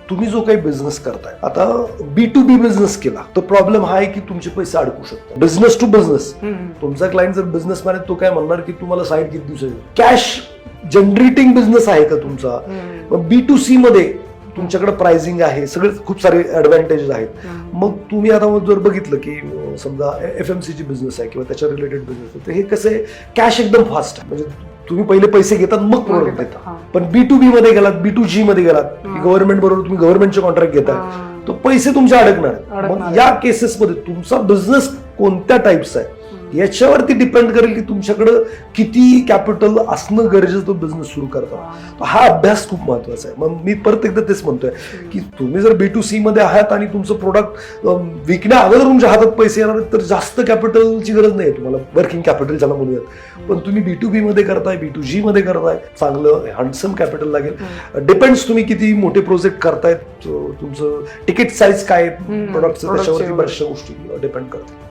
तुम्ही जो काही बिझनेस करताय, आता B2B बिझनेस केला तर प्रॉब्लेम हा आहे की तुमचे पैसे अडकू शकतात. बिझनेस टू बिझनेस, तुमचा क्लायंट जर बिझनेसमॅन आहे तो काय म्हणणार की तुम्हाला साईड किती दिवसाची, कॅश जनरेटिंग बिझनेस आहे का तुमचा. मग B2C मध्ये तुमच्याकडे प्राइसिंग आहे, सगळे खूप सारे ऍडव्हान्टेजेस आहेत. मग तुम्ही आता जर बघितलं की समजा FMCG बिझनेस आहे किंवा त्याच्या रिलेटेड बिझनेस आहे, तर हे कसं आहे, कॅश एकदम फास्ट आहे. म्हणजे तुम्ही पहिले पैसे घेतात मग प्रोडक्ट देता. पण B2B मध्ये गेलात, B2G मध्ये गेलात, गव्हर्नमेंट बरोबर तुम्ही गव्हर्नमेंटचे कॉन्ट्रॅक्ट घेताय, तो पैसे तुमचे अडकणार. मग या केसेसमध्ये तुमचा बिझनेस कोणत्या टाईपचा आहे याच्यावरती डिपेंड करेल की तुमच्याकडं किती कॅपिटल असणं गरजेचं तो बिझनेस सुरू करता. हा अभ्यास खूप महत्वाचा आहे. मग मी परत एकदा तेच म्हणतोय की तुम्ही जर B2C मध्ये आहात आणि तुमचं प्रोडक्ट विकण्या अगोदर तुमच्या हातात पैसे येणार तर जास्त कॅपिटलची गरज नाही तुम्हाला, वर्किंग कॅपिटल ज्याला म्हणूयात. पण तुम्ही B2B मध्ये करताय, B2G मध्ये करताय, चांगलं हँडसम कॅपिटल लागेल. डिपेंड्स तुम्ही किती मोठे प्रोजेक्ट करतायत, तुमचं तिकीट साईज काय प्रोडक्टचं, त्याच्यावरती बऱ्याचशा गोष्टी डिपेंड करतात.